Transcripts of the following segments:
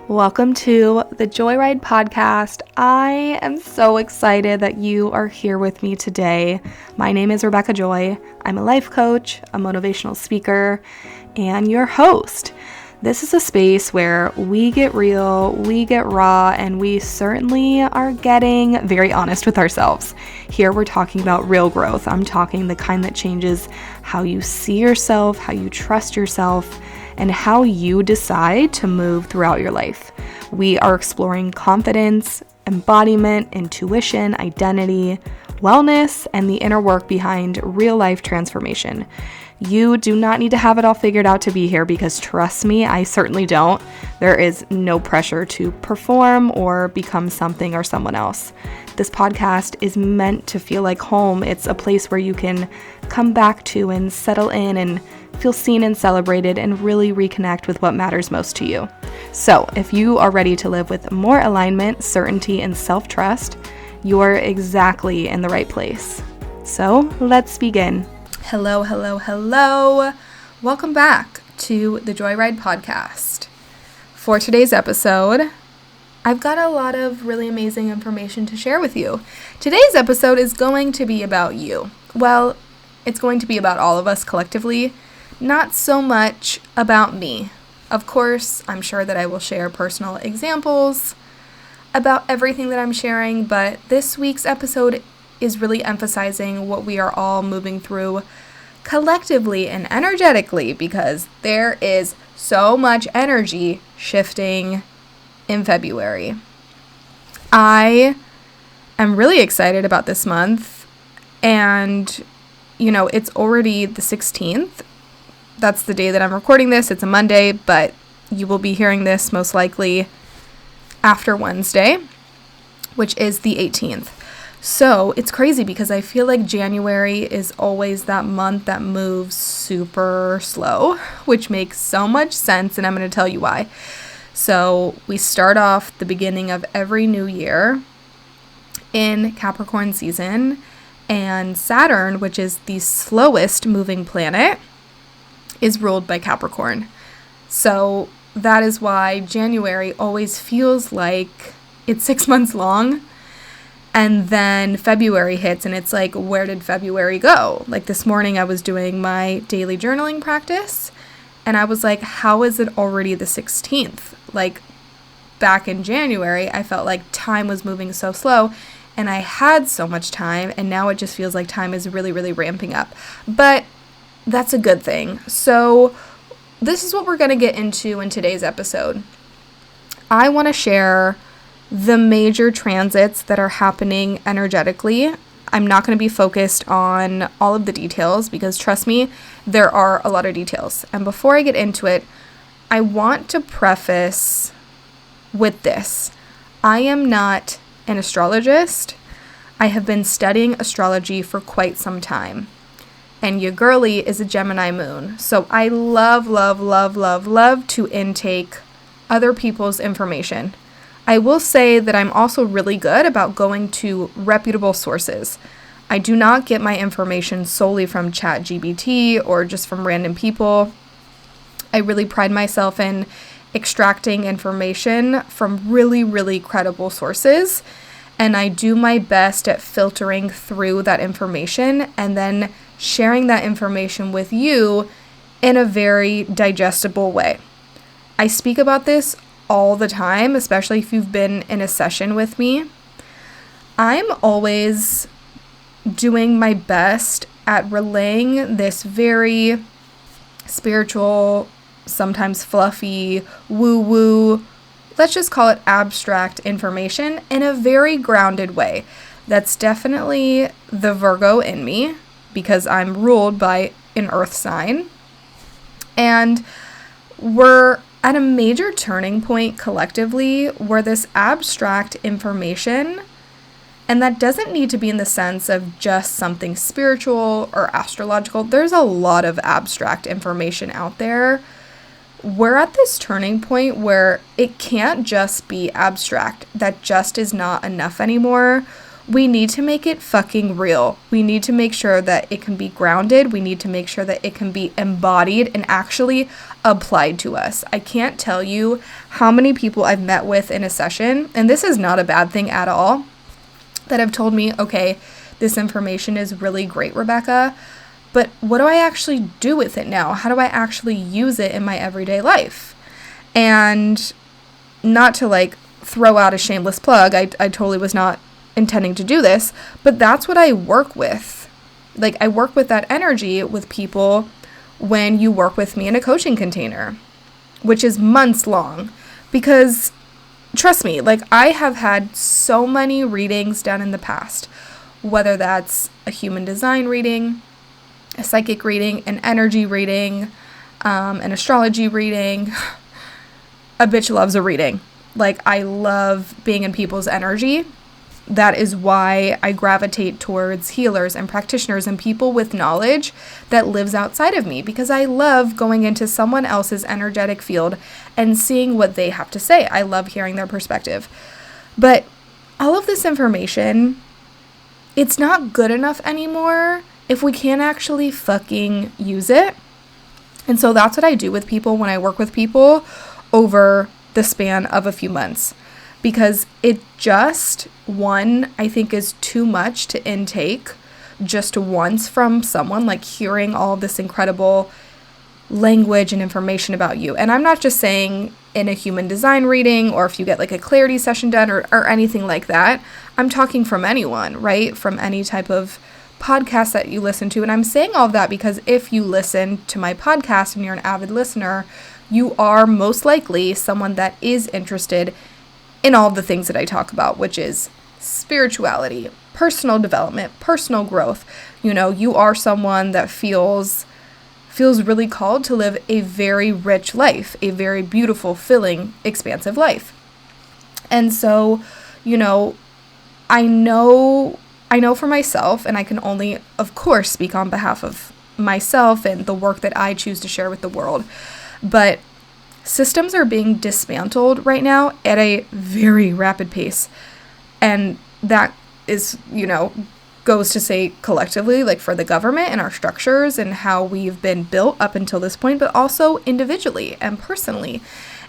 Welcome to the Joyride Podcast. I am so excited that you are here with me today. My name is Rebecca Joy. I'm a life coach, a motivational speaker, and your host. This is a space where we get real, we get raw, and we certainly are getting very honest with ourselves. Here we're talking about real growth. I'm talking the kind that changes how you see yourself, how you trust yourself, and how you decide to move throughout your life. We are exploring confidence, embodiment, intuition, identity, wellness, and the inner work behind real life transformation. You do not need to have it all figured out to be here because trust me, I certainly don't. There is no pressure to perform or become something or someone else. This podcast is meant to feel like home. It's a place where you can come back to and settle in and feel seen and celebrated and really reconnect with what matters most to you. So if you are ready to live with more alignment, certainty, and self-trust, you're exactly in the right place. So let's begin. Hello. Welcome back to the Joyride Podcast. For today's episode, I've got a lot of really amazing information to share with you. Today's episode is going to be about you. Well, it's going to be about all of us collectively, not so much about me. Of course, I'm sure that I will share personal examples about everything that I'm sharing, but this week's episode is really emphasizing what we are all moving through collectively and energetically, because there is so much energy shifting in February. I am really excited about this month, and it's already the 16th. That's the day that I'm recording this. It's a Monday, but you will be hearing this most likely after Wednesday, which is the 18th. So it's crazy because I feel like January is always that month that moves super slow, which makes so much sense, and I'm going to tell you why. So we start off the beginning of every new year in Capricorn season, and Saturn, which is the slowest moving planet, is ruled by Capricorn. So that is why January always feels like it's 6 months long. And then February hits and it's like, where did February go? Like this morning I was doing my daily journaling practice and I was like, how is it already the 16th? Like back in January, I felt like time was moving so slow and I had so much time, and now it just feels like time is really, really ramping up. But that's a good thing. So this is what we're going to get into in today's episode. I want to share the major transits that are happening energetically. I'm not going to be focused on all of the details because trust me, there are a lot of details. And before I get into it, I want to preface with this. I am not an astrologist. I have been studying astrology for quite some time. And your girly is a Gemini moon. So I love to intake other people's information. I will say that I'm also really good about going to reputable sources. I do not get my information solely from ChatGPT or just from random people. I really pride myself in extracting information from really, really credible sources. And I do my best at filtering through that information and then sharing that information with you in a very digestible way. I speak about this all the time, especially if you've been in a session with me. I'm always doing my best at relaying this very spiritual, sometimes fluffy, woo-woo, let's just call it abstract information in a very grounded way. That's definitely the Virgo in me because I'm ruled by an earth sign. And we're at a major turning point collectively where this abstract information, and that doesn't need to be in the sense of just something spiritual or astrological. There's a lot of abstract information out there. We're at this turning point where it can't just be abstract. That just is not enough anymore. We need to make it fucking real. We need to make sure that it can be grounded. We need to make sure that it can be embodied and actually applied to us. I can't tell you how many people I've met with in a session, and this is not a bad thing at all, that have told me, okay, this information is really great, Rebecca, but what do I actually do with it now? How do I actually use it in my everyday life? And not to like throw out a shameless plug, I totally was not intending to do this, but that's what I work with. Like, I work with that energy with people when you work with me in a coaching container, which is months long, because trust me, like, I have had so many readings done in the past, whether that's a human design reading, a psychic reading, an energy reading, an astrology reading. A bitch loves a reading. Like, I love being in people's energy. That is why I gravitate towards healers and practitioners and people with knowledge that lives outside of me, because I love going into someone else's energetic field and seeing what they have to say. I love hearing their perspective. But all of this information, it's not good enough anymore if we can't actually fucking use it. And so that's what I do with people when I work with people over the span of a few months. Because it just, one, I think is too much to intake just once from someone, like hearing all of this incredible language and information about you. And I'm not just saying in a human design reading or if you get like a clarity session done or anything like that. I'm talking from anyone, right? From any type of podcast that you listen to. And I'm saying all of that because if you listen to my podcast and you're an avid listener, you are most likely someone that is interested in all the things that I talk about, which is spirituality, personal development, personal growth. You know, you are someone that feels really called to live a very rich life, a very beautiful, filling, expansive life. And so, you know, I know for myself, and I can only, of course, speak on behalf of myself and the work that I choose to share with the world, but systems are being dismantled right now at a very rapid pace. And that is, you know, goes to say collectively, like for the government and our structures and how we've been built up until this point, but also individually and personally.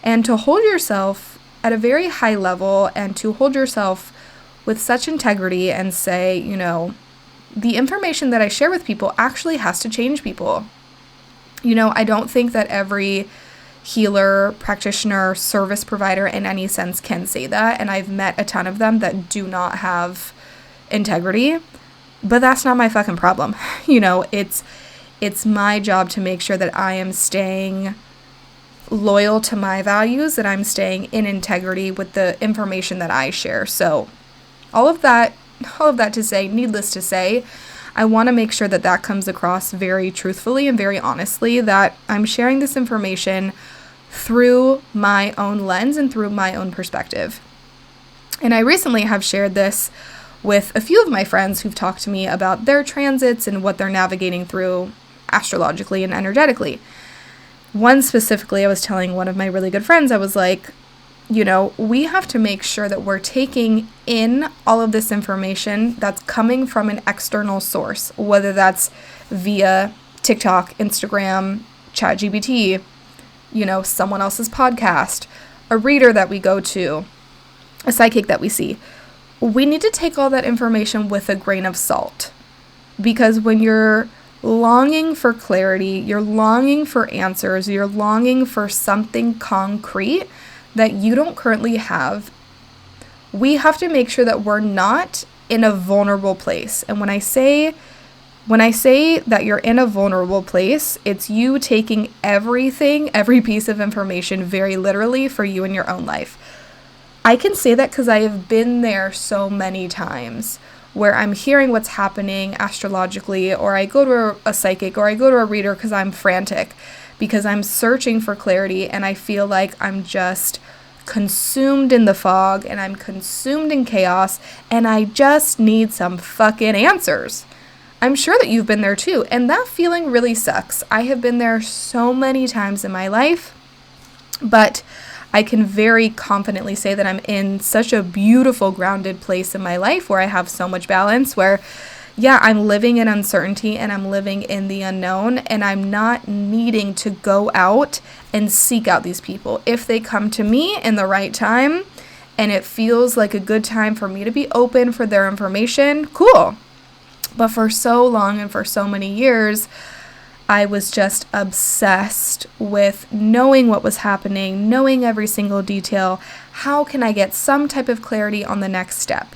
And to hold yourself at a very high level and to hold yourself with such integrity and say, you know, the information that I share with people actually has to change people. You know, I don't think that every healer, practitioner, service provider in any sense can say that. And I've met a ton of them that do not have integrity, but that's not my fucking problem. You know, it's my job to make sure that I am staying loyal to my values, that I'm staying in integrity with the information that I share. So all of that to say, needless to say, I want to make sure that that comes across very truthfully and very honestly, that I'm sharing this information through my own lens and through my own perspective. And I recently have shared this with a few of my friends who've talked to me about their transits and what they're navigating through astrologically and energetically. One specifically, I was telling one of my really good friends, I was like, you know, we have to make sure that we're taking in all of this information that's coming from an external source, whether that's via TikTok, Instagram, ChatGPT, you know, someone else's podcast, a reader that we go to, a psychic that we see. We need to take all that information with a grain of salt, because when you're longing for clarity, you're longing for answers, you're longing for something concrete that you don't currently have, we have to make sure that we're not in a vulnerable place. And when I say that you're in a vulnerable place, it's you taking everything, every piece of information very literally for you in your own life. I can say that because I have been there so many times where I'm hearing what's happening astrologically, or I go to a psychic, or I go to a reader because I'm frantic, because I'm searching for clarity and I feel like I'm just consumed in the fog and I'm consumed in chaos and I just need some fucking answers. I'm sure that you've been there too, and that feeling really sucks. I have been there so many times in my life, but I can very confidently say that I'm in such a beautiful, grounded place in my life where I have so much balance, where, yeah, I'm living in uncertainty and I'm living in the unknown, and I'm not needing to go out and seek out these people. If they come to me in the right time and it feels like a good time for me to be open for their information, cool. But for so long and for so many years, I was just obsessed with knowing what was happening, knowing every single detail. How can I get some type of clarity on the next step?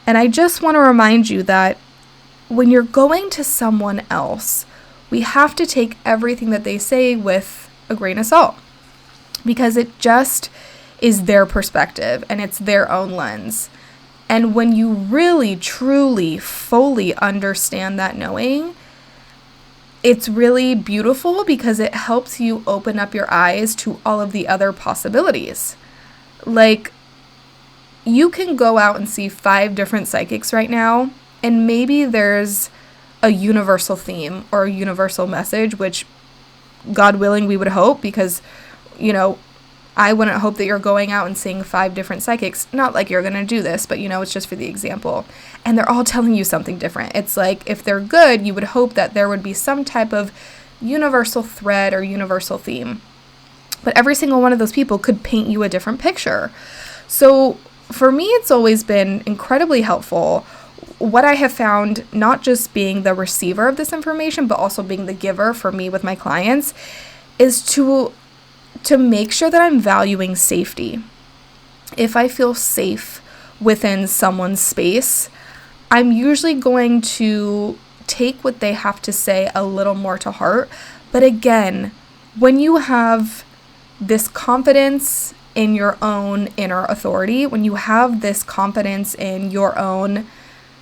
And I just want to remind you that when you're going to someone else, we have to take everything that they say with a grain of salt, because it just is their perspective and it's their own lens. And when you really, truly, fully understand that knowing, it's really beautiful because it helps you open up your eyes to all of the other possibilities. Like, you can go out and see 5 different psychics right now, and maybe there's a universal theme or a universal message, which, God willing, we would hope, because, I wouldn't hope that you're going out and seeing 5 different psychics. Not like you're going to do this, but, it's just for the example. And they're all telling you something different. It's like, if they're good, you would hope that there would be some type of universal thread or universal theme. But every single one of those people could paint you a different picture. So for me, it's always been incredibly helpful. What I have found, not just being the receiver of this information, but also being the giver for me with my clients, is to make sure that I'm valuing safety. If I feel safe within someone's space, I'm usually going to take what they have to say a little more to heart. But again, when you have this confidence in your own inner authority, when you have this confidence in your own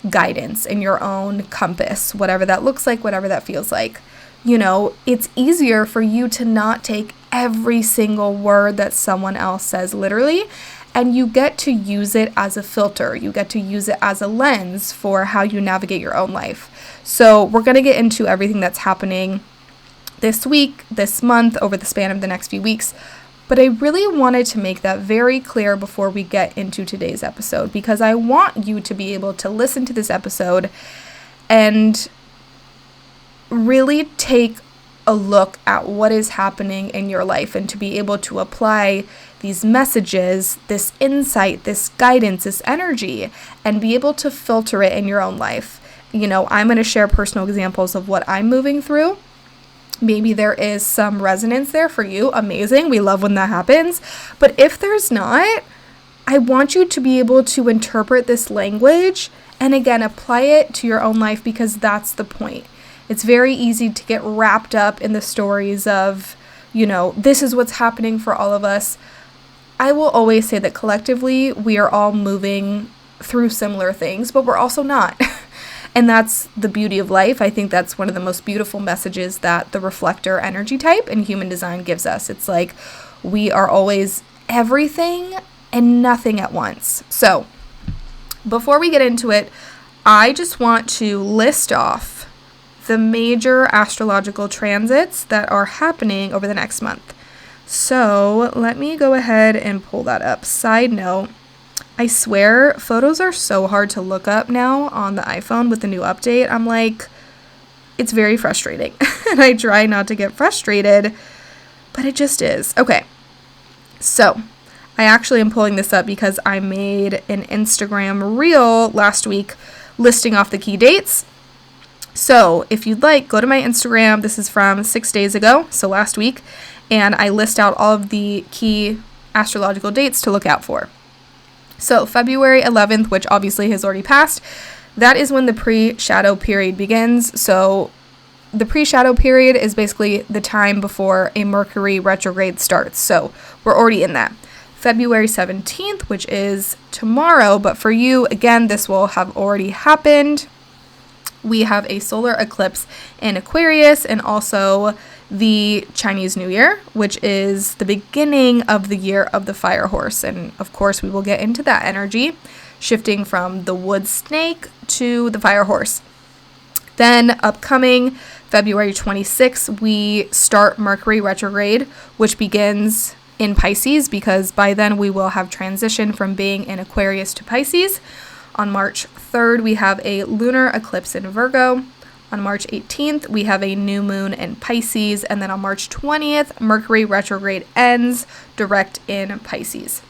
guidance, in your own compass, whatever that looks like, whatever that feels like, it's easier for you to not take every single word that someone else says literally, and you get to use it as a filter. You get to use it as a lens for how you navigate your own life. So we're going to get into everything that's happening this week, this month, over the span of the next few weeks. But I really wanted to make that very clear before we get into today's episode, because I want you to be able to listen to this episode and really take a look at what is happening in your life, and to be able to apply these messages, this insight, this guidance, this energy, and be able to filter it in your own life. I'm going to share personal examples of what I'm moving through. Maybe there is some resonance there for you. Amazing. We love when that happens. But if there's not, I want you to be able to interpret this language and, again, apply it to your own life, because that's the point. It's very easy to get wrapped up in the stories of, this is what's happening for all of us. I will always say that collectively we are all moving through similar things, but we're also not. And that's the beauty of life. I think that's one of the most beautiful messages that the reflector energy type in human design gives us. It's like we are always everything and nothing at once. So before we get into it, I just want to list off the major astrological transits that are happening over the next month. So let me go ahead and pull that up. Side note, I swear photos are so hard to look up now on the iPhone with the new update. I'm like, it's very frustrating. And I try not to get frustrated, but it just is. Okay, so I actually am pulling this up because I made an Instagram reel last week listing off the key dates. So if you'd like, go to my Instagram. This is from 6 days ago, so last week, and I list out all of the key astrological dates to look out for. So February 11th, which obviously has already passed, that is when the pre-shadow period begins. So the pre-shadow period is basically the time before a Mercury retrograde starts. So we're already in that. February 17th, which is tomorrow, but for you, again, this will have already happened. We have a solar eclipse in Aquarius, and also the Chinese New Year, which is the beginning of the year of the fire horse. And of course, we will get into that energy, shifting from the wood snake to the fire horse. Then upcoming February 26th, we start Mercury retrograde, which begins in Pisces, because by then we will have transitioned from being in Aquarius to Pisces. On March 3rd, we have a lunar eclipse in Virgo. On March 18th, we have a new moon in Pisces. And then on March 20th, Mercury retrograde ends direct in Pisces.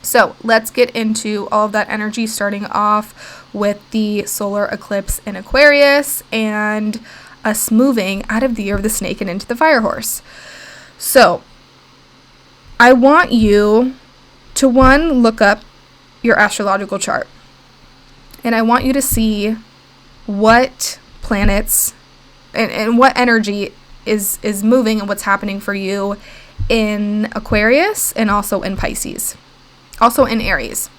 So let's get into all of that energy, starting off with the solar eclipse in Aquarius and us moving out of the year of the snake and into the fire horse. So I want you to, one, look up your astrological chart. And I want you to see what planets and what energy is moving and what's happening for you in Aquarius and also in Pisces. Also in Aries.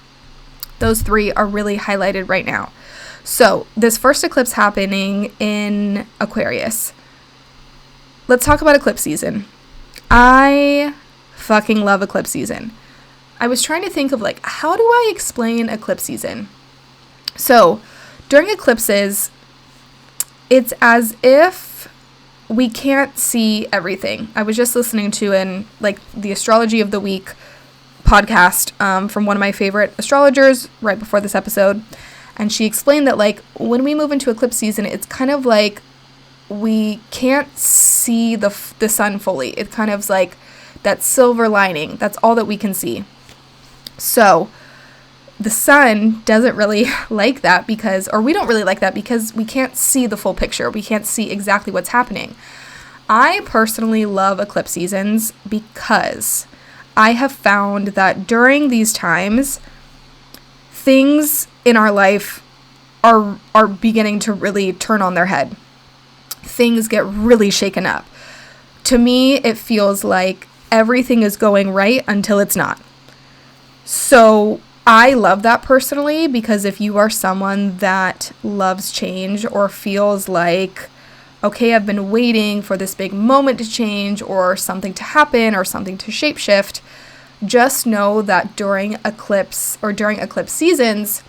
Those three are really highlighted right now. So this first eclipse happening in Aquarius. Let's talk about eclipse season. I fucking love eclipse season. I was trying to think of how do I explain eclipse season? So during eclipses, it's as if we can't see everything. I was just listening to the Astrology of the Week podcast from one of my favorite astrologers right before this episode, and she explained that when we move into eclipse season, it's kind of like we can't see the sun fully. It's kind of like that silver lining. That's all that we can see. So the sun doesn't really like that we don't really like that because we can't see the full picture. We can't see exactly what's happening. I personally love eclipse seasons because I have found that during these times, things in our life are beginning to really turn on their head. Things get really shaken up. To me, it feels like everything is going right until it's not. So I love that personally, because if you are someone that loves change or feels like, okay, I've been waiting for this big moment to change or something to happen or something to shapeshift, just know that during eclipse seasons,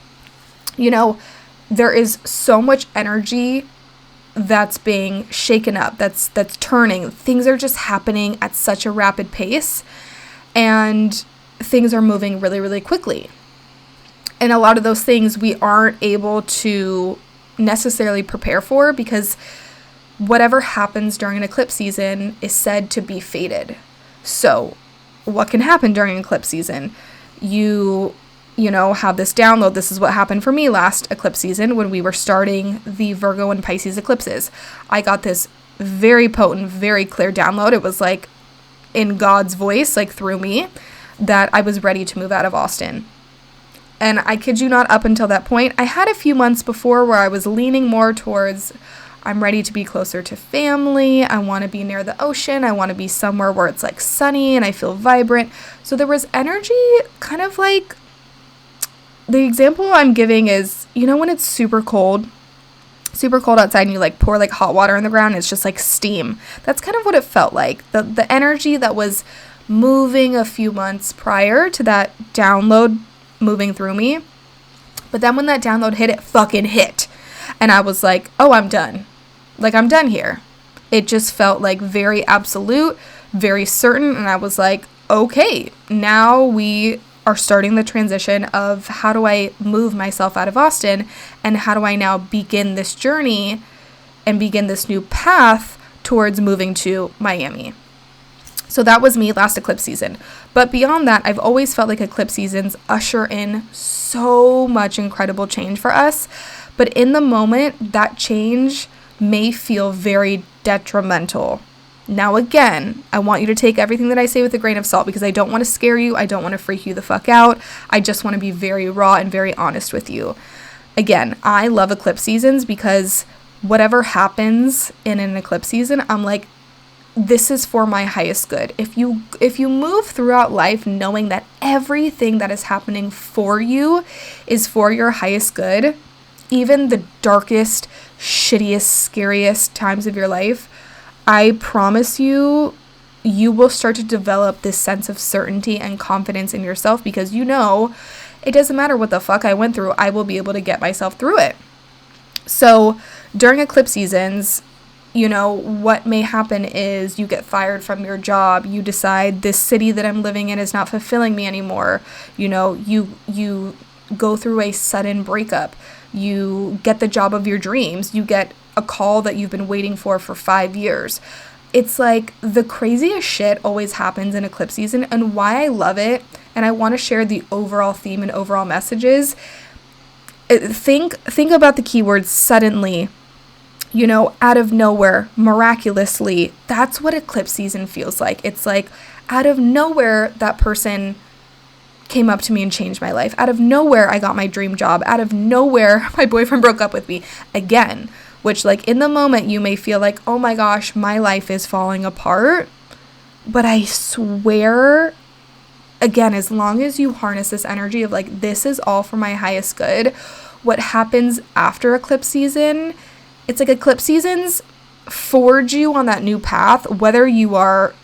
there is so much energy that's being shaken up, that's turning. Things are just happening at such a rapid pace, and things are moving really, really quickly. And a lot of those things we aren't able to necessarily prepare for, because whatever happens during an eclipse season is said to be fated. So what can happen during eclipse season? You have this download. This is what happened for me last eclipse season when we were starting the Virgo and Pisces eclipses. I got this very potent, very clear download. It was like in God's voice, through me, that I was ready to move out of Austin. And I kid you not, up until that point, I had a few months before where I was leaning more towards, I'm ready to be closer to family. I want to be near the ocean. I want to be somewhere where it's sunny and I feel vibrant. So there was energy, kind of like, the example I'm giving is, when it's super cold outside and you pour hot water in the ground, it's just steam. That's kind of what it felt like. The energy that was moving a few months prior to that download moving through me. But then when that download hit, it fucking hit. And I was like, oh, I'm done. I'm done here. It just felt very absolute, very certain. And I was like, okay, now we are starting the transition of how do I move myself out of Austin, and how do I now begin this journey and begin this new path towards moving to Miami. So that was me last eclipse season. But beyond that, I've always felt like eclipse seasons usher in so much incredible change for us. But in the moment, that change may feel very detrimental. Now, again, I want you to take everything that I say with a grain of salt, because I don't want to scare you. I don't want to freak you the fuck out. I just want to be very raw and very honest with you. Again, I love eclipse seasons because whatever happens in an eclipse season, I'm like, this is for my highest good. If you move throughout life knowing that everything that is happening for you is for your highest good, even the darkest, shittiest, scariest times of your life, I promise you, you will start to develop this sense of certainty and confidence in yourself, because it doesn't matter what the fuck I went through, I will be able to get myself through it. So during eclipse seasons, what may happen is you get fired from your job. You decide this city that I'm living in is not fulfilling me anymore. You go through a sudden breakup. You get the job of your dreams. You get a call that you've been waiting for 5 years. It's like the craziest shit always happens in eclipse season, and why I love it, and I want to share the overall theme and overall messages. Think about the keywords suddenly, out of nowhere, miraculously. That's what eclipse season feels like. It's like out of nowhere, that person came up to me and changed my life. Out of nowhere, I got my dream job. Out of nowhere, my boyfriend broke up with me again, which like in the moment you may feel like, oh my gosh, my life is falling apart. But I swear, again, as long as you harness this energy of like, this is all for my highest good, what happens after eclipse season, it's like eclipse seasons forge you on that new path, whether you are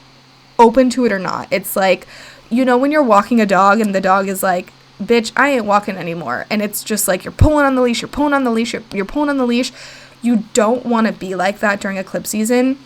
open to it or not. It's like, when you're walking a dog and the dog is like, bitch, I ain't walking anymore. And it's just like, you're pulling on the leash, you're pulling on the leash, you're pulling on the leash. You don't want to be like that during eclipse season.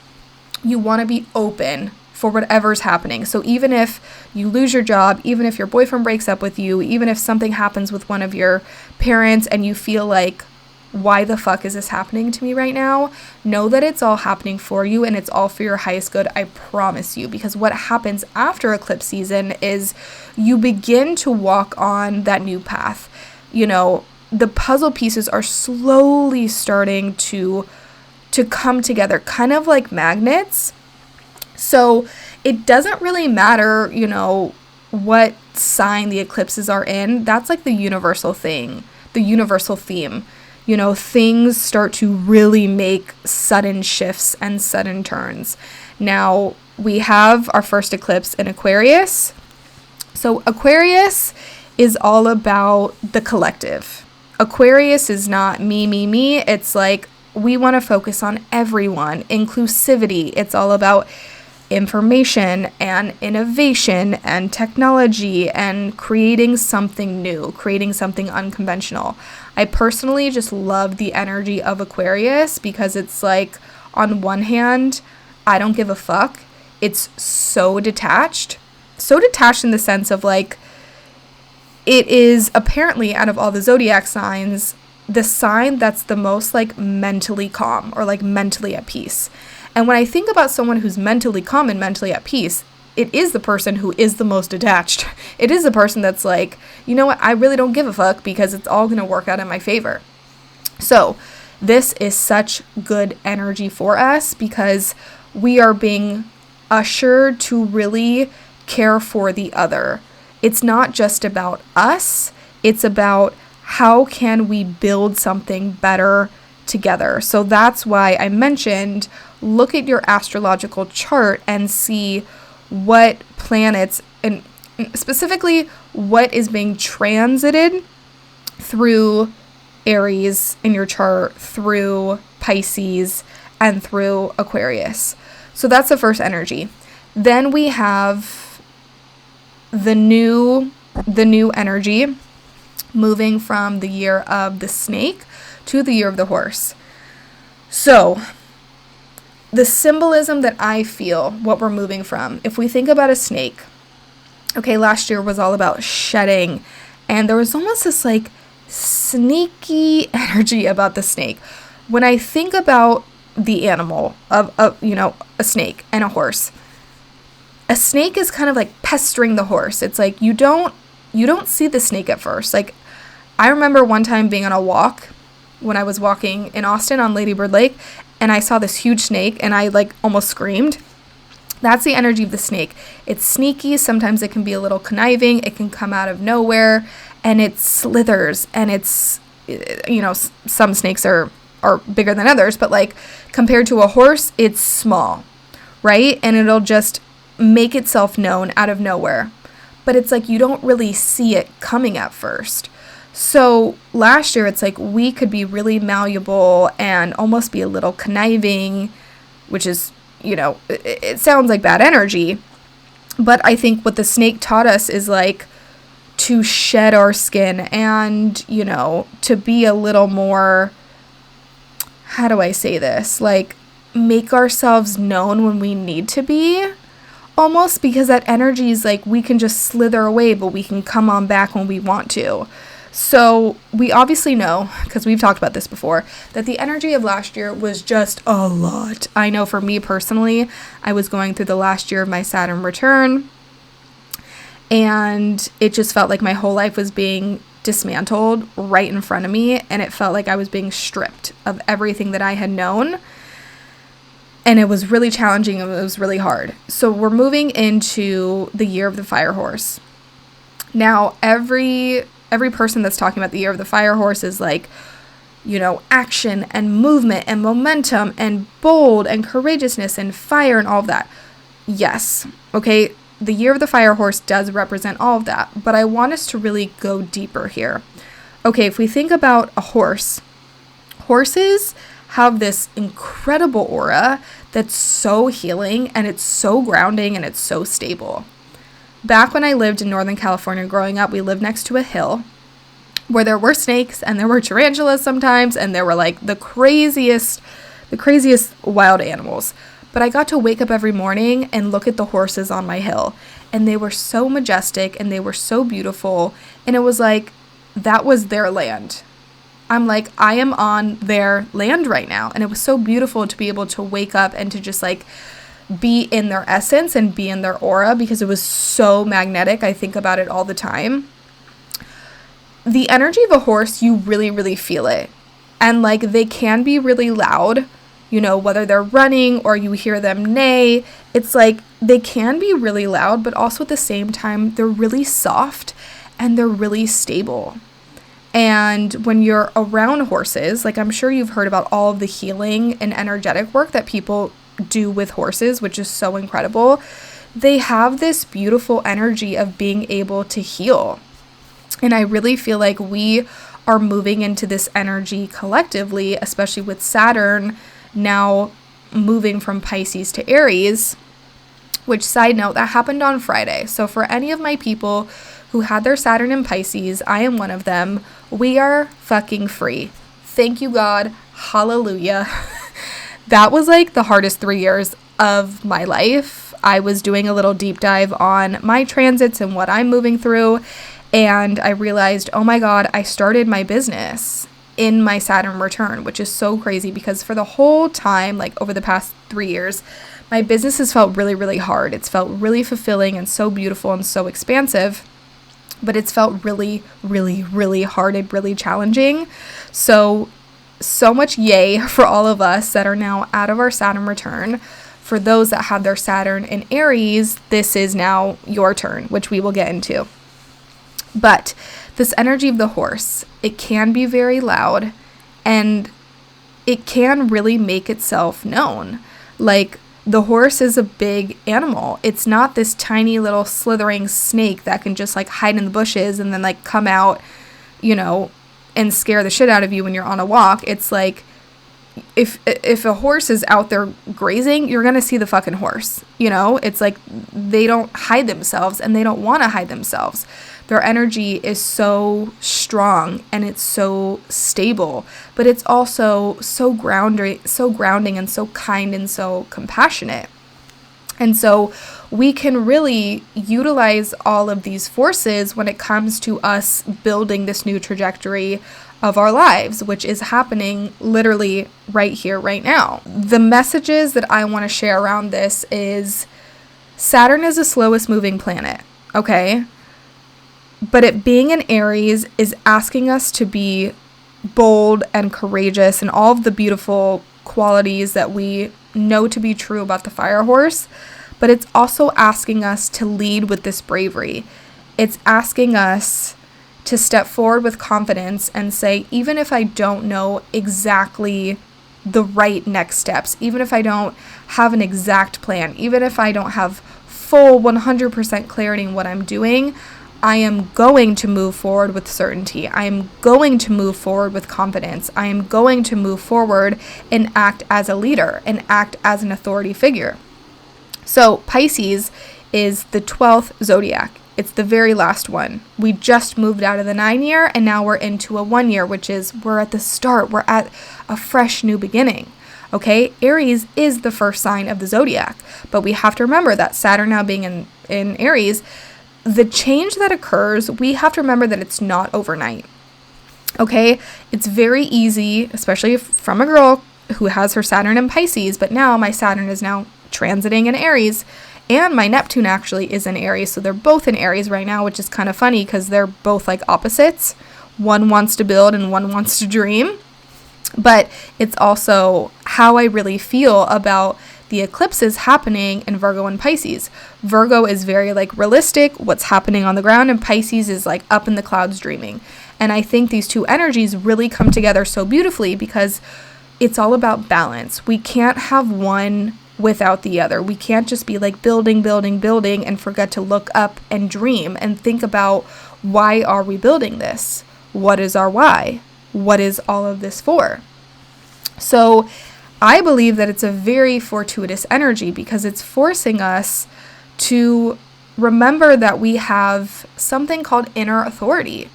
You want to be open for whatever's happening. So even if you lose your job, even if your boyfriend breaks up with you, even if something happens with one of your parents and you feel like, why the fuck is this happening to me right now? Know that it's all happening for you and it's all for your highest good. I promise you. Because what happens after eclipse season is you begin to walk on that new path. The puzzle pieces are slowly starting to come together, kind of like magnets. So it doesn't really matter, what sign the eclipses are in. That's like the universal thing, the universal theme. Things start to really make sudden shifts and sudden turns. Now, we have our first eclipse in Aquarius. So Aquarius is all about the collective. Aquarius is not me. It's like, we want to focus on everyone. Inclusivity. It's all about information and innovation and technology and creating something new, creating something unconventional. I personally just love the energy of Aquarius because it's like, on one hand, I don't give a fuck. It's so detached in the sense of like, it is apparently out of all the zodiac signs, the sign that's the most like mentally calm or like mentally at peace. And when I think about someone who's mentally calm and mentally at peace, it is the person who is the most detached. It is the person that's like, you know what, I really don't give a fuck because it's all going to work out in my favor. So this is such good energy for us because we are being ushered to really care for the other. It's not just about us. It's about how can we build something better together. So that's why I mentioned, look at your astrological chart and see what planets and specifically what is being transited through Aries in your chart, through Pisces, and through Aquarius. So that's the first energy. Then we have the new energy moving from the year of the snake to the year of the horse. So the symbolism that I feel, what we're moving from, if we think about a snake, okay, last year was all about shedding, and there was almost this like sneaky energy about the snake. When I think about the animal of a snake and a horse, a snake is kind of like pestering the horse. It's like you don't see the snake at first. Like, I remember one time being on a walk when I was walking in Austin on Lady Bird Lake, and I saw this huge snake and I like almost screamed. That's the energy of the snake. It's sneaky. Sometimes it can be a little conniving. It can come out of nowhere and it slithers, and it's, some snakes are bigger than others, but like compared to a horse, it's small, right? And it'll just make itself known out of nowhere. But it's like you don't really see it coming at first. So last year, it's like we could be really malleable and almost be a little conniving, which is, it sounds like bad energy. But I think what the snake taught us is like to shed our skin and, to be a little more, how do I say this? Like make ourselves known when we need to be. Almost, because that energy is like we can just slither away, but we can come on back when we want to. So we obviously know, because we've talked about this before, that the energy of last year was just a lot. I know for me personally, I was going through the last year of my Saturn return, and it just felt like my whole life was being dismantled right in front of me, and it felt like I was being stripped of everything that I had known. And it was really challenging, and it was really hard. So we're moving into the year of the fire horse. Now, every person that's talking about the year of the fire horse is like, you know, action and movement and momentum and bold and courageousness and fire and all of that. Yes, okay, the year of the fire horse does represent all of that, but I want us to really go deeper here. Okay, if we think about a horse, horses have this incredible aura that's so healing, and it's so grounding, and it's so stable. Back when I lived in Northern California growing up, we lived next to a hill where there were snakes and there were tarantulas sometimes, and there were like the craziest wild animals. But I got to wake up every morning and look at the horses on my hill, and they were so majestic and they were so beautiful, and it was like that was their land. I'm like, I am on their land right now, and it was so beautiful to be able to wake up and to just like be in their essence and be in their aura, because it was so magnetic. I think about it all the time. The energy of a horse, you really, really feel it. And like they can be really loud, you know, whether they're running or you hear them neigh. It's like they can be really loud, but also at the same time, they're really soft and they're really stable. And when you're around horses, like I'm sure you've heard about all of the healing and energetic work that people do with horses, which is so incredible. They have this beautiful energy of being able to heal. And I really feel like we are moving into this energy collectively, especially with Saturn now moving from Pisces to Aries, which, side note, that happened on Friday. So for any of my people who had their Saturn in Pisces, I am one of them. We are fucking free. Thank you, God. Hallelujah. That was like the hardest 3 years of my life. I was doing a little deep dive on my transits and what I'm moving through, and I realized, oh my God, I started my business in my Saturn return, which is so crazy because for the whole time, like over the past 3 years, my business has felt really, really hard. It's felt really fulfilling and so beautiful and so expansive, but it's felt really, really, really hard and really challenging. So much yay for all of us that are now out of our Saturn return. For those that have their Saturn in Aries, this is now your turn, which we will get into. But this energy of the horse, it can be very loud, and it can really make itself known. Like, the horse is a big animal. It's not this tiny little slithering snake that can just like hide in the bushes and then like come out, you know, and scare the shit out of you when you're on a walk. It's like if a horse is out there grazing, you're going to see the fucking horse, you know? It's like they don't hide themselves, and they don't want to hide themselves. Their energy is so strong and it's so stable, but it's also so grounding and so kind and so compassionate. And so we can really utilize all of these forces when it comes to us building this new trajectory of our lives, which is happening literally right here, right now. The messages that I want to share around this is Saturn is the slowest moving planet, okay? But it being in Aries is asking us to be bold and courageous and all of the beautiful qualities that we know to be true about the fire horse, but it's also asking us to lead with this bravery. It's asking us to step forward with confidence and say, even if I don't know exactly the right next steps, even if I don't have an exact plan, even if I don't have full 100% clarity in what I'm doing, I am going to move forward with certainty. I am going to move forward with confidence. I am going to move forward and act as a leader and act as an authority figure. So Pisces is the 12th zodiac. It's the very last one. We just moved out of the 9-year, and now we're into a 1 year, which is we're at the start. We're at a fresh new beginning. Okay, Aries is the first sign of the zodiac, but we have to remember that Saturn now being in Aries, the change that occurs, we have to remember that it's not overnight. Okay, it's very easy, especially from a girl who has her Saturn in Pisces, but now my Saturn is now transiting in Aries, and my Neptune actually is in Aries, so they're both in Aries right now, which is kind of funny because they're both like opposites. One wants to build and one wants to dream, but it's also how I really feel about the eclipses happening in Virgo and Pisces. Virgo is very like realistic, what's happening on the ground, and Pisces is like up in the clouds dreaming. And I think these two energies really come together so beautifully because it's all about balance. We can't have one without the other. We can't just be like building, building, building and forget to look up and dream and think about, why are we building this? What is our why? What is all of this for? So I believe that it's a very fortuitous energy because it's forcing us to remember that we have something called inner authority.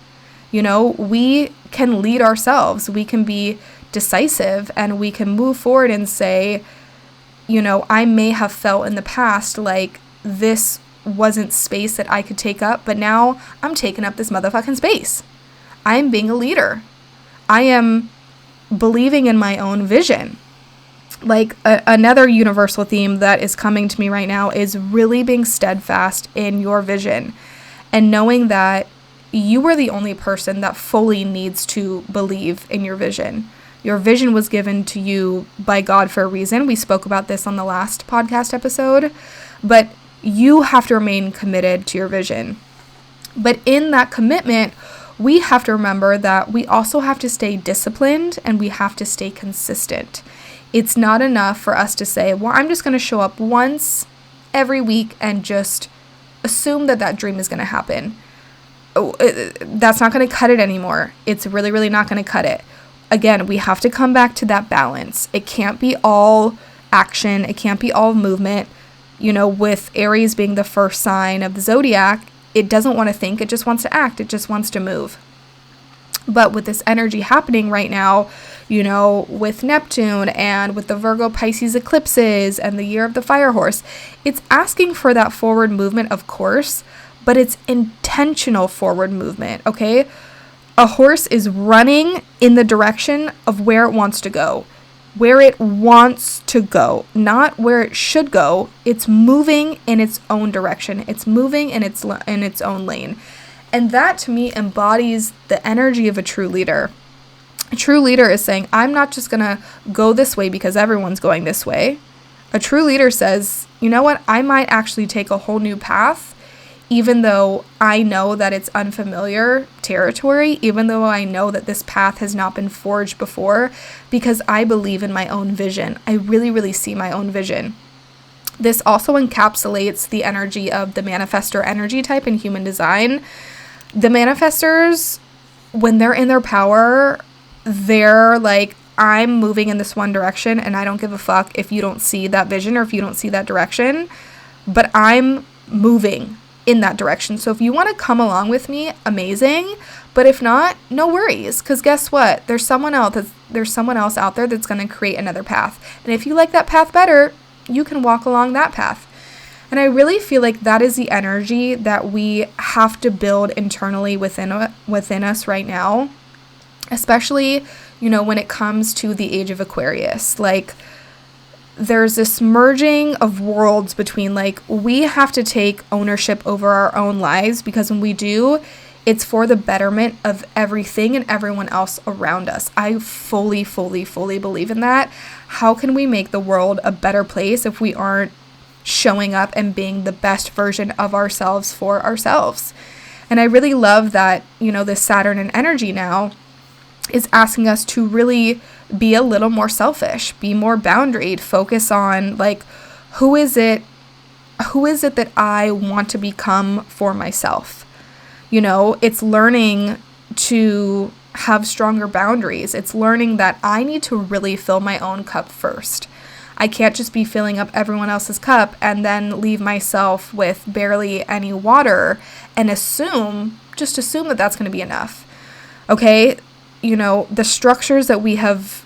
You know, we can lead ourselves. We can be decisive and we can move forward and say, you know, I may have felt in the past like this wasn't space that I could take up, but now I'm taking up this motherfucking space. I'm being a leader. I am believing in my own vision. Like another universal theme that is coming to me right now is really being steadfast in your vision and knowing that you are the only person that fully needs to believe in your vision. Your vision was given to you by God for a reason. We spoke about this on the last podcast episode, but you have to remain committed to your vision. But in that commitment, we have to remember that we also have to stay disciplined and we have to stay consistent. It's not enough for us to say, well, I'm just going to show up once every week and just assume that that dream is going to happen. That's not going to cut it anymore. It's really, really not going to cut it. Again, we have to come back to that balance. It can't be all action. It can't be all movement. You know, with Aries being the first sign of the zodiac, it doesn't want to think. It just wants to act. It just wants to move. But with this energy happening right now, you know, with Neptune and with the Virgo Pisces eclipses and the year of the fire horse, it's asking for that forward movement, of course, but it's intentional forward movement, okay? A horse is running in the direction of where it wants to go, not where it should go. It's moving in its own direction. It's moving in its own lane. And that to me embodies the energy of a true leader. A true leader is saying, I'm not just going to go this way because everyone's going this way. A true leader says, you know what, I might actually take a whole new path, even though I know that it's unfamiliar territory, even though I know that this path has not been forged before, because I believe in my own vision. I really, really see my own vision. This also encapsulates the energy of the manifestor energy type in human design. The manifestors, when they're in their power, they're like, I'm moving in this one direction and I don't give a fuck if you don't see that vision or if you don't see that direction, but I'm moving in that direction. So if you want to come along with me, amazing. But if not, no worries. Because guess what? There's someone else out there that's going to create another path. And if you like that path better, you can walk along that path. And I really feel like that is the energy that we have to build internally within us right now. Especially, you know, when it comes to the age of Aquarius. Like, there's this merging of worlds between, like, we have to take ownership over our own lives, because when we do, it's for the betterment of everything and everyone else around us. I fully, fully, fully believe in that. How can we make the world a better place if we aren't showing up and being the best version of ourselves for ourselves? And I really love that, you know, this Saturn and energy now is asking us to really be a little more selfish, be more boundaried, focus on, like, who is it that I want to become for myself? You know, it's learning to have stronger boundaries. It's learning that I need to really fill my own cup first. I can't just be filling up everyone else's cup and then leave myself with barely any water and assume that that's going to be enough. Okay? You know, the structures that we have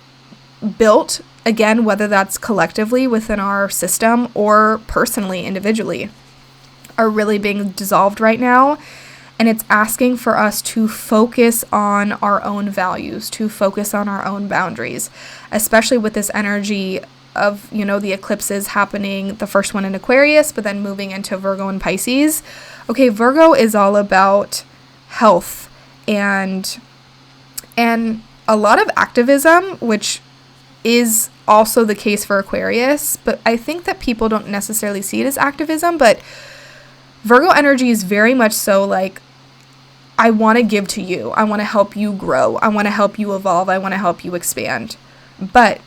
built, again, whether that's collectively within our system or personally, individually, are really being dissolved right now. And it's asking for us to focus on our own values, to focus on our own boundaries, especially with this energy of, the eclipses happening, the first one in Aquarius, but then moving into Virgo and Pisces. Okay, Virgo is all about health and a lot of activism, which is also the case for Aquarius, but I think that people don't necessarily see it as activism, but Virgo energy is very much so like, I want to give to you. I want to help you grow. I want to help you evolve. I want to help you expand. But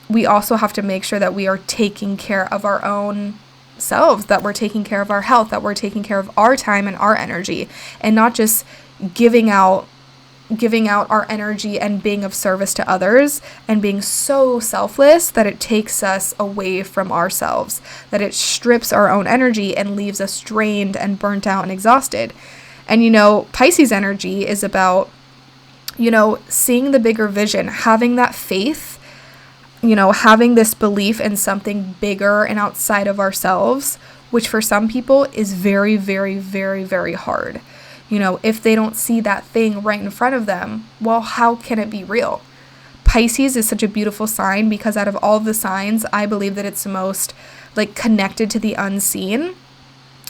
we also have to make sure that we are taking care of our own selves, that we're taking care of our health, that we're taking care of our time and our energy, and not just giving out our energy and being of service to others and being so selfless that it takes us away from ourselves, that it strips our own energy and leaves us drained and burnt out and exhausted. And, Pisces energy is about, seeing the bigger vision, having that faith, having this belief in something bigger and outside of ourselves, which for some people is very, very, very, very hard. If they don't see that thing right in front of them, well, how can it be real? Pisces is such a beautiful sign because out of all of the signs, I believe that it's the most connected to the unseen.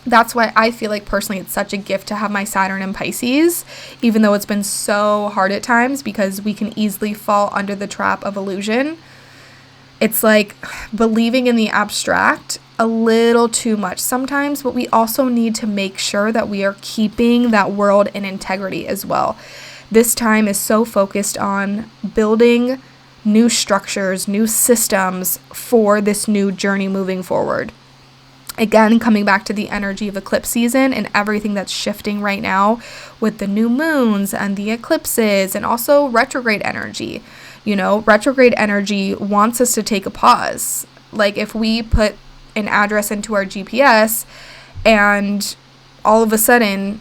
That's why I feel like personally it's such a gift to have my Saturn in Pisces, even though it's been so hard at times because we can easily fall under the trap of illusion. It's like believing in the abstract a little too much sometimes, but we also need to make sure that we are keeping that world in integrity as well. This time is so focused on building new structures, new systems for this new journey moving forward. Again, coming back to the energy of eclipse season and everything that's shifting right now with the new moons and the eclipses and also retrograde energy. Retrograde energy wants us to take a pause. Like if we put an address into our GPS and all of a sudden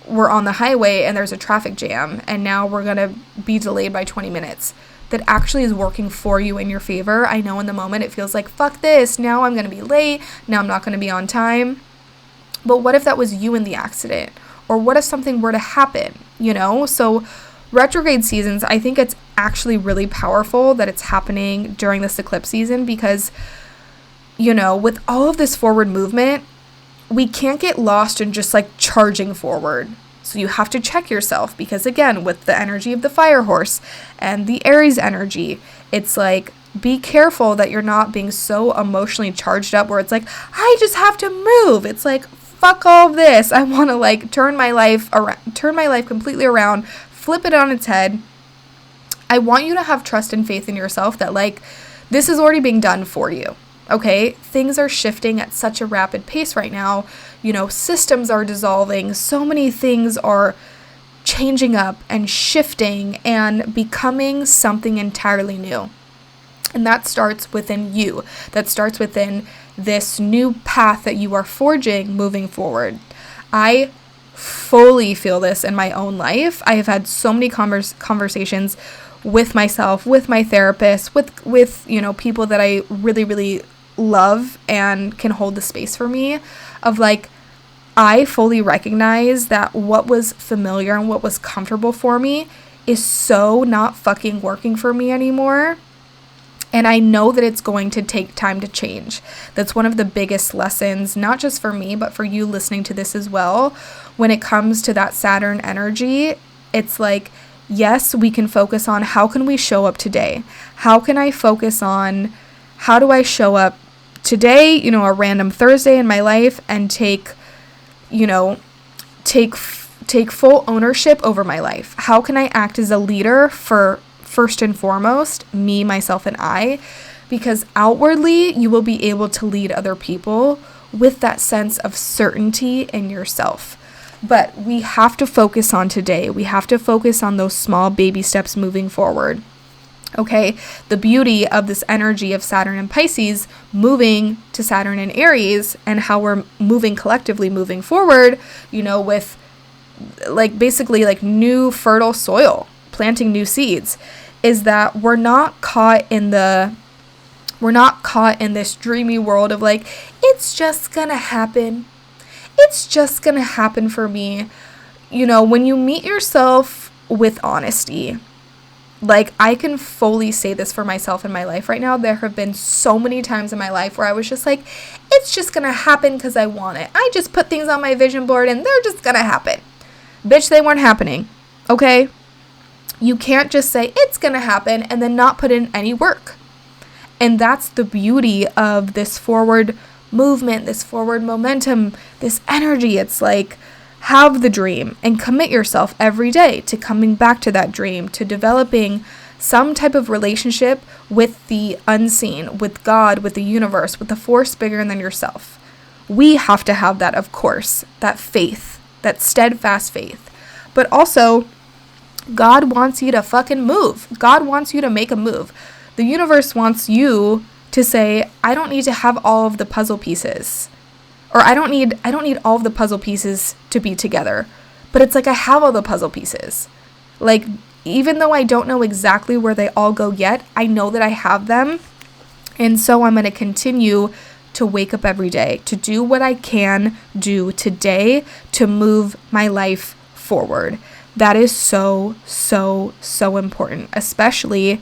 we're on the highway and there's a traffic jam and now we're going to be delayed by 20 minutes. That actually is working for you in your favor. I know in the moment it feels like, fuck this, now I'm going to be late, now I'm not going to be on time. But what if that was you in the accident? Or what if something were to happen, So retrograde seasons, I think it's actually really powerful that it's happening during this eclipse season because, with all of this forward movement, we can't get lost in just charging forward. So you have to check yourself because, again, with the energy of the fire horse and the Aries energy, it's be careful that you're not being so emotionally charged up where it's I just have to move. It's fuck all of this. I want to turn my life completely around, flip it on its head. I want you to have trust and faith in yourself that this is already being done for you. Okay, things are shifting at such a rapid pace right now. Systems are dissolving. So many things are changing up and shifting and becoming something entirely new. And that starts within you. That starts within this new path that you are forging moving forward. I fully feel this in my own life. I have had so many conversations with myself, with my therapist, with people that I really, really love and can hold the space for me of I fully recognize that what was familiar and what was comfortable for me is so not fucking working for me anymore. And I know that it's going to take time to change. That's one of the biggest lessons, not just for me, but for you listening to this as well. When it comes to that Saturn energy, it's yes, we can focus on how can we show up today? How can I focus on how do I show up today, a random Thursday in my life and take full ownership over my life? How can I act as a leader for first and foremost, me, myself, and I? Because outwardly, you will be able to lead other people with that sense of certainty in yourself. But we have to focus on today. We have to focus on those small baby steps moving forward. Okay, the beauty of this energy of Saturn and Pisces moving to Saturn and Aries and how we're moving collectively moving forward, with basically new fertile soil, planting new seeds, is that we're not caught in this dreamy world of it's just gonna happen. It's just gonna happen for me. when you meet yourself with honesty, like, I can fully say this for myself in my life right now. There have been so many times in my life where I was just like, it's just gonna happen because I want it. I just put things on my vision board and they're just gonna happen. Bitch, they weren't happening, okay? You can't just say it's gonna happen and then not put in any work. And that's the beauty of this forward movement, this forward momentum, this energy. It's like, have the dream and commit yourself every day to coming back to that dream, to developing some type of relationship with the unseen, with God, with the universe, with the force bigger than yourself. We have to have that, of course, that faith, that steadfast faith. But also, God wants you to fucking move. God wants you to make a move. The universe wants you to say, I don't need to have all of the puzzle pieces. Or I don't need all of the puzzle pieces to be together. But it's like, I have all the puzzle pieces. Like, even though I don't know exactly where they all go yet, I know that I have them. And so I'm going to continue to wake up every day, to do what I can do today to move my life forward. That is so, so, so important, especially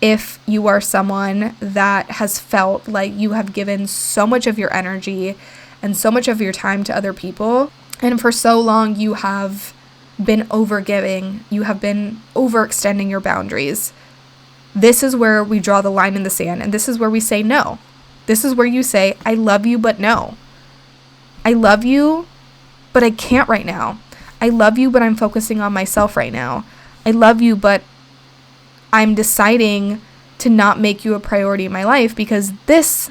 if you are someone that has felt like you have given so much of your energy and so much of your time to other people, and for so long you have been overgiving, you have been overextending your boundaries. This is where we draw the line in the sand, and this is where we say no. This is where you say, I love you, but no. I love you, but I can't right now. I love you, but I'm focusing on myself right now. I love you, but I'm deciding to not make you a priority in my life because this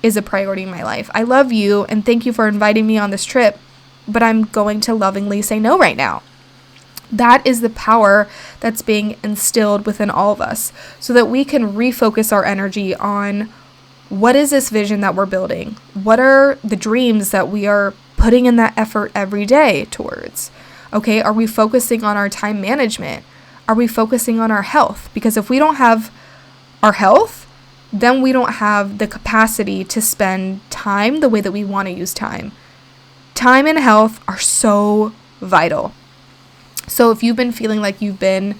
is a priority in my life. I love you and thank you for inviting me on this trip, but I'm going to lovingly say no right now. That is the power that's being instilled within all of us so that we can refocus our energy on what is this vision that we're building? What are the dreams that we are putting in that effort every day towards? Okay, are we focusing on our time management? Are we focusing on our health? Because if we don't have our health, then we don't have the capacity to spend time the way that we want to use time. Time and health are so vital. So if you've been feeling like you've been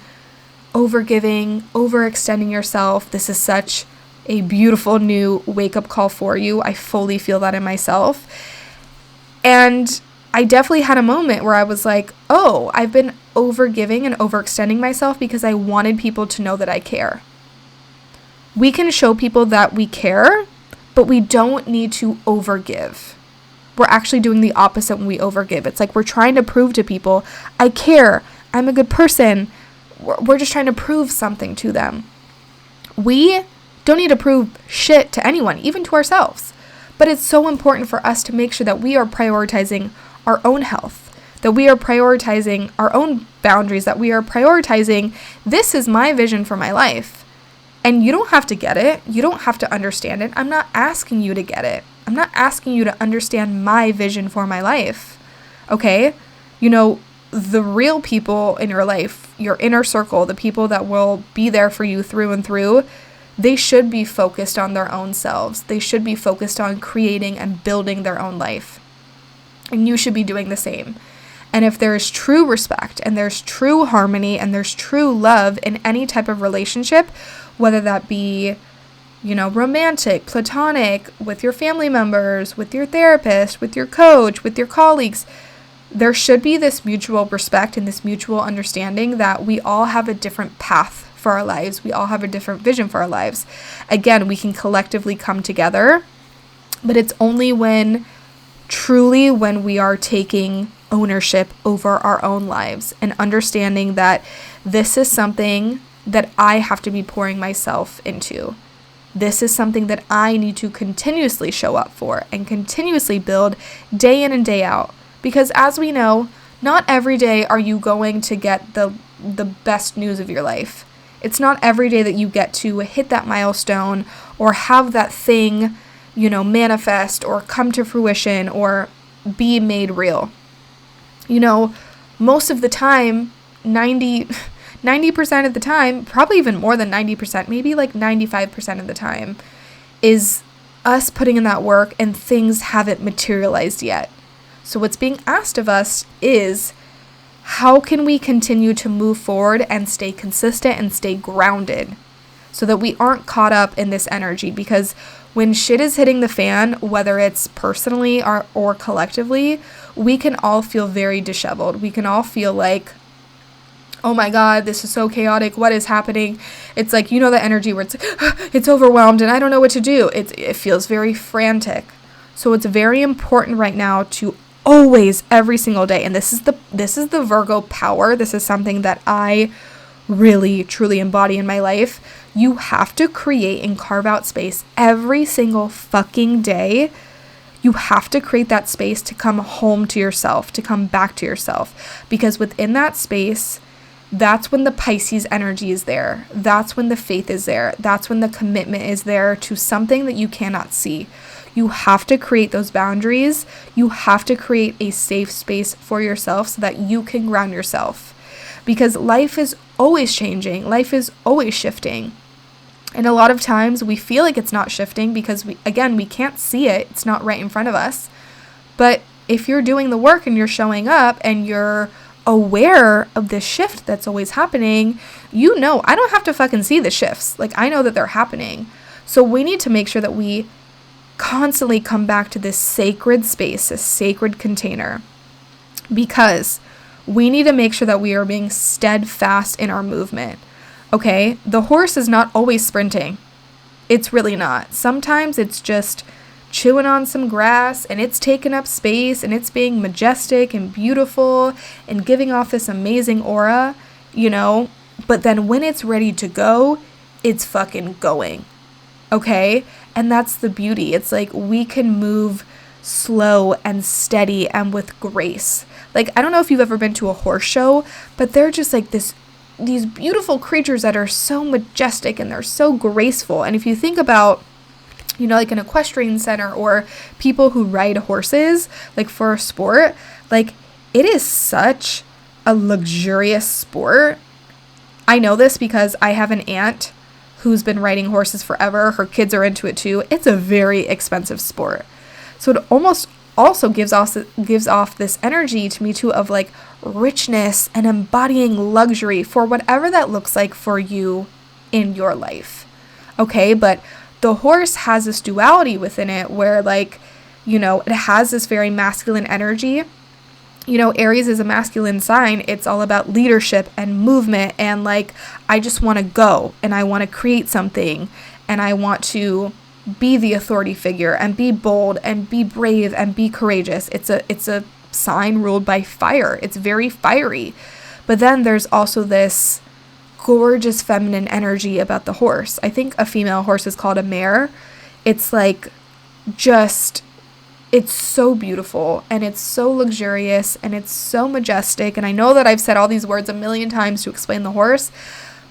overgiving, overextending yourself, this is such a beautiful new wake-up call for you. I fully feel that in myself. And I definitely had a moment where I was like, oh, I've been overgiving and overextending myself because I wanted people to know that I care. We can show people that we care, but we don't need to overgive. We're actually doing the opposite when we overgive. It's like we're trying to prove to people, I care, I'm a good person. We're just trying to prove something to them. We don't need to prove shit to anyone, even to ourselves. But it's so important for us to make sure that we are prioritizing our own health, that we are prioritizing our own boundaries, that we are prioritizing, this is my vision for my life. And you don't have to get it. You don't have to understand it. I'm not asking you to get it. I'm not asking you to understand my vision for my life. Okay? The real people in your life, your inner circle, the people that will be there for you through and through, they should be focused on their own selves. They should be focused on creating and building their own life. And you should be doing the same. And if there's true respect and there's true harmony and there's true love in any type of relationship, whether that be, romantic, platonic, with your family members, with your therapist, with your coach, with your colleagues, there should be this mutual respect and this mutual understanding that we all have a different path for our lives. We all have a different vision for our lives. Again, we can collectively come together, but it's only when we are taking ownership over our own lives and understanding that this is something that I have to be pouring myself into. This is something that I need to continuously show up for and continuously build day in and day out. Because as we know, not every day are you going to get the best news of your life. It's not every day that you get to hit that milestone or have that thing, manifest or come to fruition or be made real. Most of the time, 90% of the time, probably even more than 90%, maybe like 95% of the time, is us putting in that work and things haven't materialized yet. So what's being asked of us is, how can we continue to move forward and stay consistent and stay grounded so that we aren't caught up in this energy? Because when shit is hitting the fan, whether it's personally or collectively, we can all feel very disheveled. We can all feel like, oh my God, this is so chaotic. What is happening? It's like, you know, the energy where it's like, it's overwhelmed and I don't know what to do. It feels very frantic. So it's very important right now to always, every single day, and this is the Virgo power. This is something that I really, truly embody in my life. You have to create and carve out space every single fucking day. You have to create that space to come home to yourself, to come back to yourself. Because within that space, that's when the Pisces energy is there. That's when the faith is there. That's when the commitment is there to something that you cannot see. You have to create those boundaries. You have to create a safe space for yourself so that you can ground yourself. Because life is always changing. Life is always shifting. And a lot of times we feel like it's not shifting because we can't see it. It's not right in front of us. But if you're doing the work and you're showing up and you're aware of this shift that's always happening, you know, I don't have to fucking see the shifts. Like, I know that they're happening. So we need to make sure that we constantly come back to this sacred space, this sacred container, because we need to make sure that we are being steadfast in our movement. Okay, the horse is not always sprinting. It's really not. Sometimes it's just chewing on some grass and it's taking up space and it's being majestic and beautiful and giving off this amazing aura, you know, but then when it's ready to go, it's fucking going. Okay, and that's the beauty. It's like we can move slow and steady and with grace. Like, I don't know if you've ever been to a horse show, but they're just like these beautiful creatures that are so majestic and they're so graceful. And if you think about, you know, like an equestrian center or people who ride horses, like for a sport, like it is such a luxurious sport. I know this because I have an aunt who's been riding horses forever. Her kids are into it too. It's a very expensive sport. So it almost also gives off this energy to me too of like richness and embodying luxury for whatever that looks like for you in your life. Okay, but the horse has this duality within it where, like, you know, it has this very masculine energy. You know, Aries is a masculine sign. It's all about leadership and movement and like, I just want to go and I want to create something and I want to be the authority figure and be bold and be brave and be courageous. It's a sign ruled by fire. It's very fiery. But then there's also this gorgeous feminine energy about the horse. I think a female horse is called a mare. It's like just, it's so beautiful and it's so luxurious and it's so majestic. And I know that I've said all these words a million times to explain the horse,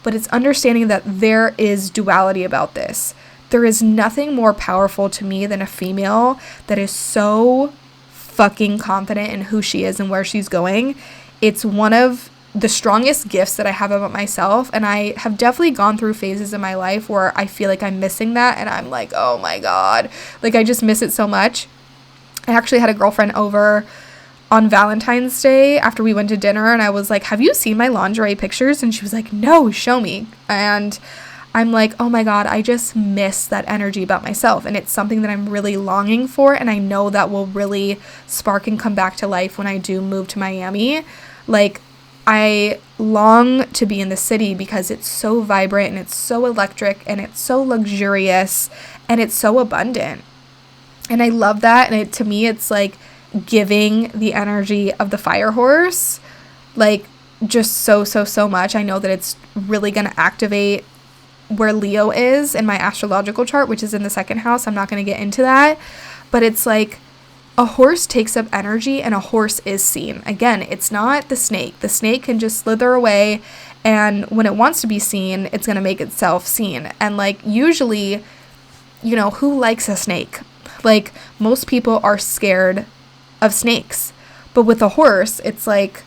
but it's understanding that there is duality about this. There is nothing more powerful to me than a female that is so fucking confident in who she is and where she's going. It's one of the strongest gifts that I have about myself, and I have definitely gone through phases in my life where I feel like I'm missing that, and I'm like, oh my God, like I just miss it so much. I actually had a girlfriend over on Valentine's Day after we went to dinner, and I was like, have you seen my lingerie pictures? And she was like, no, show me. And I'm like, oh my God, I just miss that energy about myself. And it's something that I'm really longing for. And I know that will really spark and come back to life when I do move to Miami. Like, I long to be in the city because it's so vibrant and it's so electric and it's so luxurious and it's so abundant. And I love that. And to me, it's like giving the energy of the fire horse, like just so much. I know that it's really going to activate where Leo is in my astrological chart, which is in the second house. I'm not going to get into that, but it's like a horse takes up energy and a horse is seen. Again, it's not the snake. The snake can just slither away, and when it wants to be seen, it's going to make itself seen. And like usually, you know, who likes a snake? Like most people are scared of snakes, but with a horse, it's like,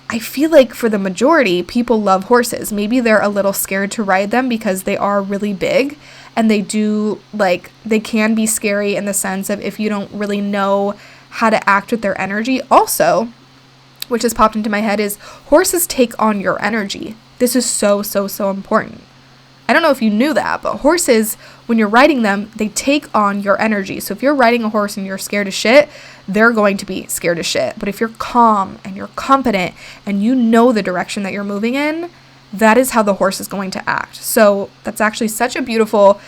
I feel like for the majority, people love horses. Maybe they're a little scared to ride them because they are really big and they do, like, they can be scary in the sense of if you don't really know how to act with their energy. Also, which has popped into my head, is horses take on your energy. This is so, so, so important. I don't know if you knew that, but horses, when you're riding them, they take on your energy. So if you're riding a horse and you're scared as shit, they're going to be scared as shit. But if you're calm and you're confident and you know the direction that you're moving in, that is how the horse is going to act. So that's actually such a beautiful,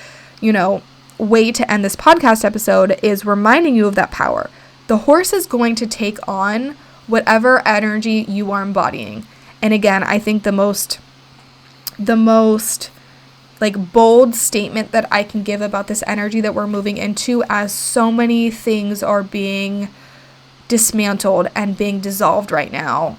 way to end this podcast episode, is reminding you of that power. The horse is going to take on whatever energy you are embodying. And again, I think the most bold statement that I can give about this energy that we're moving into, as so many things are being dismantled and being dissolved right now,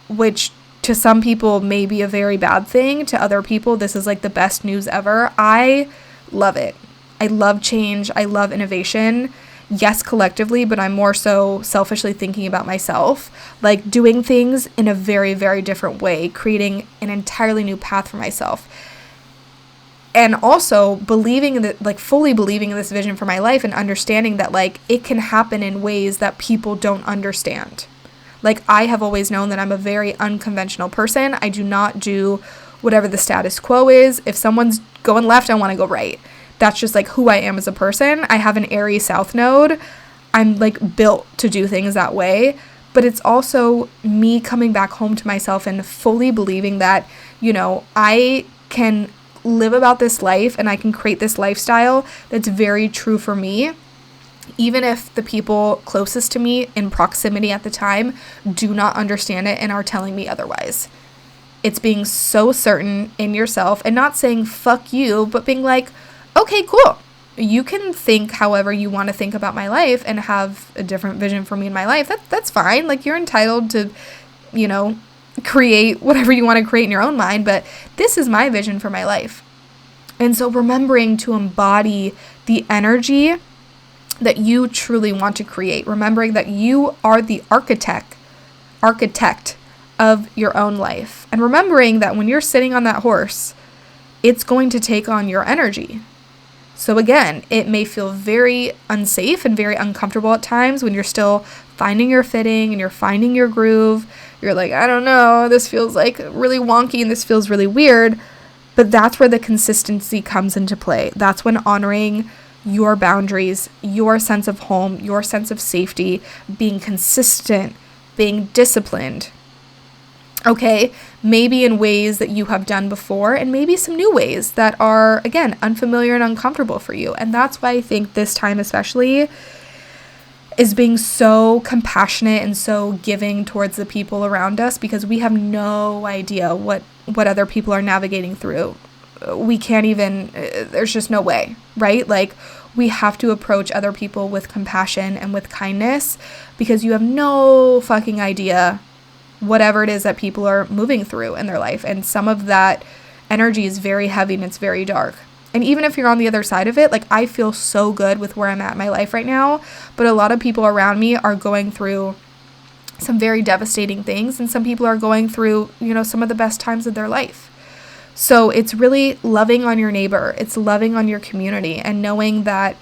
which to some people may be a very bad thing. To other people, this is like the best news ever. I love it. I love change. I love innovation. Yes, collectively, but I'm more so selfishly thinking about myself, like doing things in a very, very different way, creating an entirely new path for myself. And also believing that, fully believing in this vision for my life, and understanding that, it can happen in ways that people don't understand. I have always known that I'm a very unconventional person. I do not do whatever the status quo is. If someone's going left, I want to go right. That's just who I am as a person. I have an Aries South node. I'm built to do things that way. But it's also me coming back home to myself and fully believing that, I can live about this life and I can create this lifestyle that's very true for me, even if the people closest to me in proximity at the time do not understand it and are telling me otherwise. It's being so certain in yourself and not saying fuck you, but being okay, cool. You can think however you want to think about my life and have a different vision for me in my life. That's fine. You're entitled to, create whatever you want to create in your own mind, but this is my vision for my life. And so remembering to embody the energy that you truly want to create, remembering that you are the architect of your own life, and remembering that when you're sitting on that horse, it's going to take on your energy. So again, it may feel very unsafe and very uncomfortable at times when you're still finding your fitting and you're finding your groove. You're I don't know, this feels really wonky and this feels really weird. But that's where the consistency comes into play. That's when honoring your boundaries, your sense of home, your sense of safety, being consistent, being disciplined. Okay, maybe in ways that you have done before, and maybe some new ways that are, again, unfamiliar and uncomfortable for you. And that's why I think this time especially is being so compassionate and so giving towards the people around us, because we have no idea what other people are navigating through. We can't even, there's just no way, right? We have to approach other people with compassion and with kindness, because you have no fucking idea whatever it is that people are moving through in their life. And some of that energy is very heavy and it's very dark. And even if you're on the other side of it, I feel so good with where I'm at in my life right now, but a lot of people around me are going through some very devastating things, and some people are going through, some of the best times of their life. So it's really loving on your neighbor. It's loving on your community, and knowing that,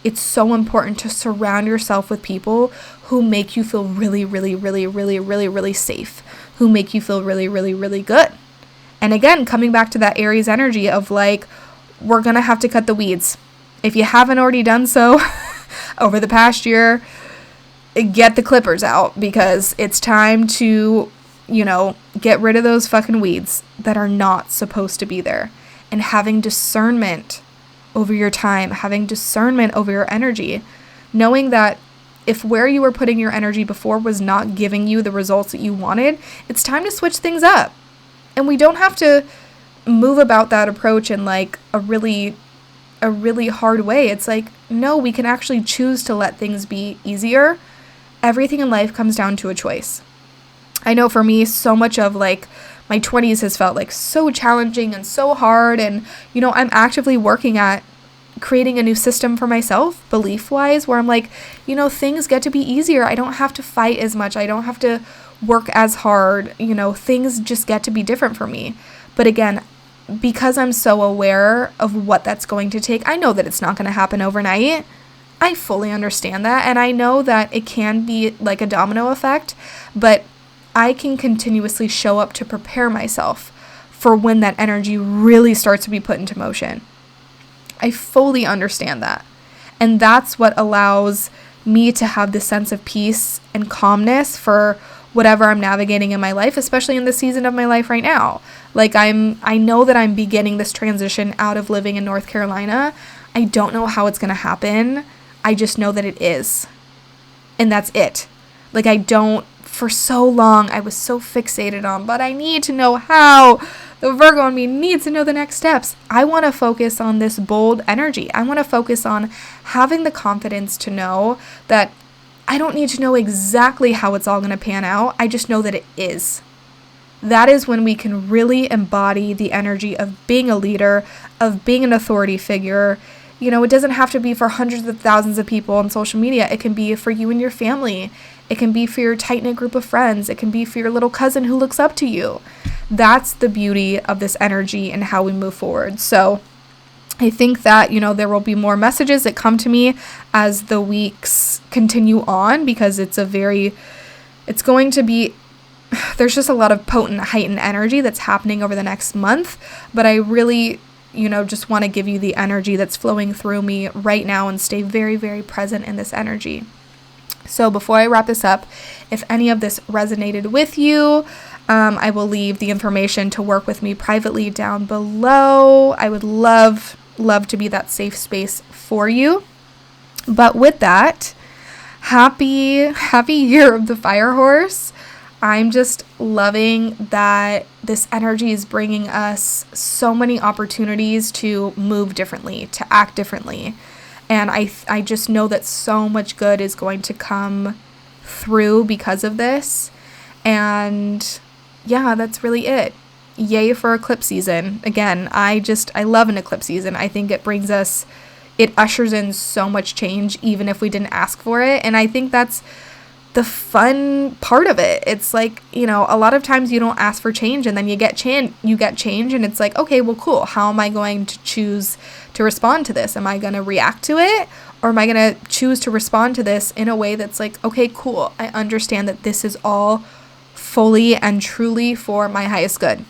it's so important to surround yourself with people who make you feel really, really, really, really, really, really safe, who make you feel really, really, really good. And again, coming back to that Aries energy of we're going to have to cut the weeds. If you haven't already done so over the past year, get the clippers out, because it's time to, get rid of those fucking weeds that are not supposed to be there. And having discernment over your time, having discernment over your energy, knowing that if where you were putting your energy before was not giving you the results that you wanted, it's time to switch things up. And we don't have to move about that approach in a really hard way. It's no, we can actually choose to let things be easier. Everything in life comes down to a choice. I know for me, so much of my 20s has felt so challenging and so hard. And, I'm actively working at creating a new system for myself, belief-wise, where I'm things get to be easier. I don't have to fight as much. I don't have to work as hard. Things just get to be different for me. But again, because I'm so aware of what that's going to take, I know that it's not going to happen overnight. I fully understand that, and I know that it can be like a domino effect, but I can continuously show up to prepare myself for when that energy really starts to be put into motion. I fully understand that. And that's what allows me to have this sense of peace and calmness for whatever I'm navigating in my life, especially in the season of my life right now. Like I know that I'm beginning this transition out of living in North Carolina. I don't know how it's going to happen. I just know that it is. And that's it. Like for so long, I was so fixated on, but I need to know how. The Virgo in me needs to know the next steps. I want to focus on this bold energy. I want to focus on having the confidence to know that I don't need to know exactly how it's all going to pan out. I just know that it is. That is when we can really embody the energy of being a leader, of being an authority figure. You know, it doesn't have to be for hundreds of thousands of people on social media. It can be for you and your family. It can be for your tight-knit group of friends. It can be for your little cousin who looks up to you. That's the beauty of this energy and how we move forward. So I think that, there will be more messages that come to me as the weeks continue on, because it's going to be, there's just a lot of potent, heightened energy that's happening over the next month. But I really, just want to give you the energy that's flowing through me right now and stay very, very present in this energy. So before I wrap this up, if any of this resonated with you, I will leave the information to work with me privately down below. I would love to be that safe space for you. But with that, happy year of the fire horse. I'm just loving that this energy is bringing us so many opportunities to move differently, to act differently. And I just know that so much good is going to come through because of this. And yeah, that's really it. Yay for eclipse season. Again, I love an eclipse season. I think it ushers in so much change, even if we didn't ask for it. And I think that's the fun part of it. It's like, a lot of times you don't ask for change and then you get change and it's like, okay, well, cool. How am I going to choose to respond to this? Am I going to react to it? Or am I going to choose to respond to this in a way that's like, okay, cool. I understand that this is all fully and truly for my highest good.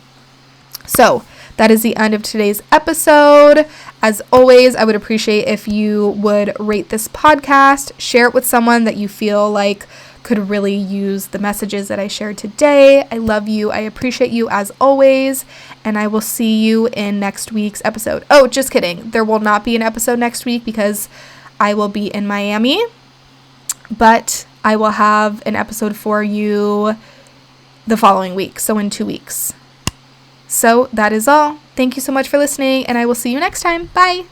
So that is the end of today's episode. As always, I would appreciate if you would rate this podcast, share it with someone that you feel like could really use the messages that I shared today. I love you. I appreciate you as always. And I will see you in next week's episode. Oh, just kidding. There will not be an episode next week because I will be in Miami. But I will have an episode for you the following week. So in 2 weeks. So that is all. Thank you so much for listening, and I will see you next time. Bye.